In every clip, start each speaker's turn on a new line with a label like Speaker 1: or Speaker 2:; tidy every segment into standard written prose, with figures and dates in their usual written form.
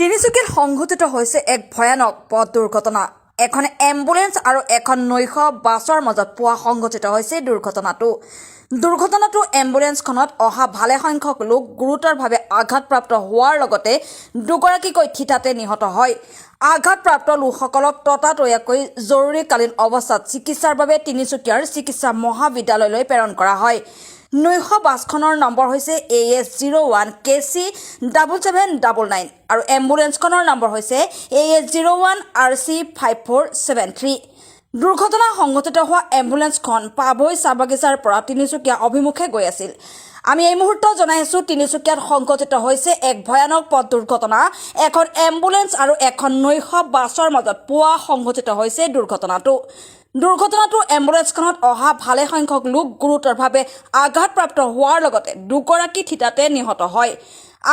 Speaker 1: তিনিচুকীয়াত সংঘটিত হৈছে এক ভয়ানক পথ দুৰ্ঘটনা। এখন এম্বুলেন্স আৰু এখন নৈশ বাছৰ মাজত পুৱা সংঘটিত হৈছে দুৰ্ঘটনাটো এম্বুলেন্সখনত অহা ভালে সংখ্যক লোক গুৰুতৰভাৱে আঘাতপ্ৰাপ্ত হোৱাৰ লগতে দুগৰাকীকৈ থিতাতে নিহত হয়। আঘাতপ্ৰাপ্ত লোকসকলক ততাতৈয়াকৈ জৰুৰীকালীন অৱস্থাত চিকিৎসাৰ বাবে তিনিচুকীয়াৰ চিকিৎসা মহাবিদ্যালয়লৈ প্ৰেৰণ কৰা হয়। নৈশ বাছখনৰ নম্বৰ হৈছে AS01 KC 7799 আৰু এম্বুলেন্সখনৰ নম্বৰ হৈছে AS01 RC 5473। দুৰ্ঘটনা সংঘটিত হোৱা এম্বুলেন্সখন পাভৈ চাহ বাগিচাৰ পৰা তিনিচুকীয়া অভিমুখে গৈ আছিল। আমি এই মুহূৰ্তত জনাই আছো তিনিচুকীয়াত সংঘটিত হৈছে এক ভয়ানক পথ দুৰ্ঘটনা। এখন এম্বুলেন্স আৰু এখন নৈশ বাছৰ মাজত পুৱা সংঘটিত হৈছে দুৰ্ঘটনাটো এম্বুলেন্সখনত অহা ভালে সংখ্যক লোক গুৰুতৰভাৱে আঘাতপ্ৰাপ্ত হোৱাৰ লগতে দুগৰাকী থিতাতে নিহত হয়।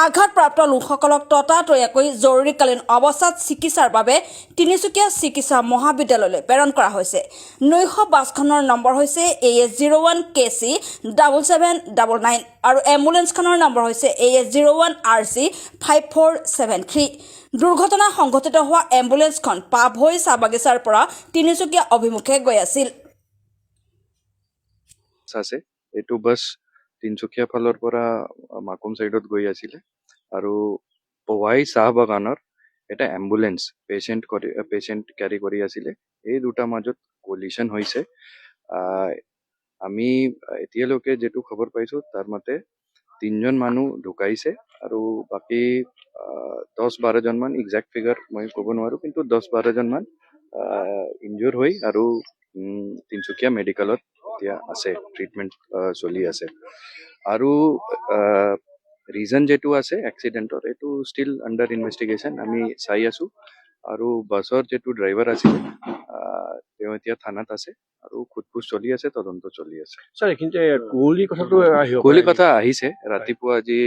Speaker 1: আঘাতপ্ৰাপ্ত লোকসকলক ততাতৈয়াকৈ জৰুৰীকালীন অৱস্থাত চিকিৎসাৰ বাবে তিনিচুকীয়া চিকিৎসা মহাবিদ্যালয়লৈ প্ৰেৰণ কৰা হৈছে। নৈশ বাছখনৰ নম্বৰ হৈছে AS01 KC 7799 আৰু এম্বুলেন্সখনৰ নম্বৰ হৈছে AS01 RC 5473। দুৰ্ঘটনা সংঘটিত হোৱা এম্বুলেন্সখন পাভৈ চাহ বাগিচাৰ পৰা তিনিচুকীয়া অভিমুখে গৈ আছিল।
Speaker 2: এইটো বাছ তিনচুকীয়া ফালৰ পৰা মাকুম চাইডত গৈ আছিলে আৰু পৱাই চাহ বাগানৰ এটা এম্বুলেন্স পেচেণ্ট কেৰি কৰি আছিলে। এই দুটা মাজত কলিশ্যন হৈছে। আমি এতিয়ালৈকে যিটো খবৰ পাইছো তাৰ মতে 3জন মানুহ ঢুকাইছে আৰু বাকী 10-12জন মান একজেক্ট ফিগাৰ মই ক'ব নোৱাৰো, কিন্তু 10-12জন মান ইনজুৰ হৈ আৰু তিনচুকীয়া মেডিকেলত এতিয়া আছে, ট্ৰিটমেণ্ট চলি আছে। আৰু ৰিজন যেটো আছে এক্সিডেণ্টৰ এইটো ষ্টিল আণ্ডাৰ ইনভেষ্টিগেশ্যন, আমি চাই আছো। আৰু বাছৰ যেটো ড্ৰাইভাৰ আছিল তেওঁ এতিয়া থানাত আছে আৰু সোধপোছ চলি আছে, তদন্ত চলি আছে। কুঁৱলী কথা আহিছে ৰাতিপুৱা, আজি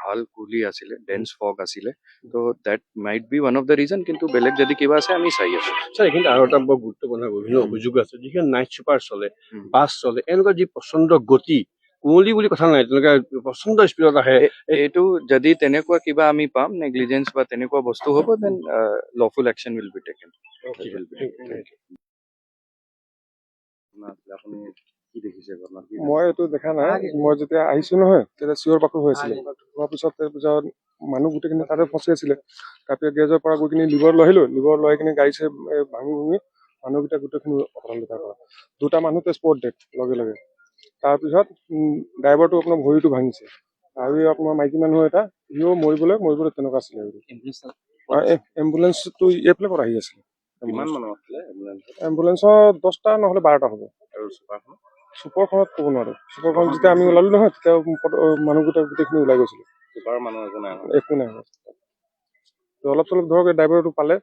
Speaker 2: ভাল কুঁৱলী আছিলে, ডেন্স ফগ আছিলে, তো that might be one of the reason, কিন্তু বেলেগ যদি কিবা আছে আমি চাই আছো।
Speaker 3: এইখিনি আৰু এটা বৰ গুৰুত্বপূৰ্ণ বিভিন্ন অভিযোগ আছে, যিখন নাইট ছুপাৰ চলে, বাছ চলে, এনেকুৱা যি প্ৰচণ্ড গতি, কুঁৱলী বুলি কথা নাই, তেনেকুৱা প্ৰচণ্ড স্পীডত আহে।
Speaker 2: এইটো যদি তেনেকুৱা কিবা আমি পাম নেগলিজেন্স বা তেনেকুৱা বস্তু হ'ব, then lawful action will be taken.
Speaker 4: মই এইটো দেখা নাই, মই যেতিয়া আহিছো নহয় তেতিয়া চিঞৰ বাখৰ হৈ আছিলে। হোৱাৰ পিছত মানুহ গোটেইখিনি তাতে ফচি আছিলে। তাৰপিছত গেৰেজৰ পৰা গৈ কিনি লিভাৰ লৈ আহিলো, লিভাৰ লৈ কিনি গাড়ী ভাঙি মানুহকেইটা গোটেইখিনি অকৰাল দুটাৰ পৰা 2টা মানুহ স্পট ডেথ লগে লগে। তাৰপিছত ড্ৰাইভাৰটো আপোনাৰ ভৰিটো ভাঙিছে আৰু আপোনাৰ মাইকী মানুহ এটা সিও মৰিবলৈ তেনেকুৱা আছিলে। এম্বুলেন্সটো এইফালে পৰা আহি আছিলে। এম্বুলেন্সৰ 10টা নহ'লে 12টা হ'ব। চুপাৰখনত ক'ব নোৱাৰো, চুপাৰখনত যেতিয়া আমি ওলালো নহয় তেতিয়া মানুহকেইটা গোটেইখিনি ওলাই গৈছিলে, একো নাই। অলপ চলপ ধৰক ড্ৰাইভাৰটো পালে।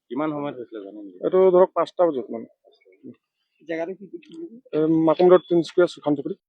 Speaker 2: কিমান সময়ত হৈছিলে জানো?
Speaker 4: এইটো ধৰক 5টা বজাত মানে। মাকুম ৰোড, তিনিচুকীয়া, সুখান চুকুৰি।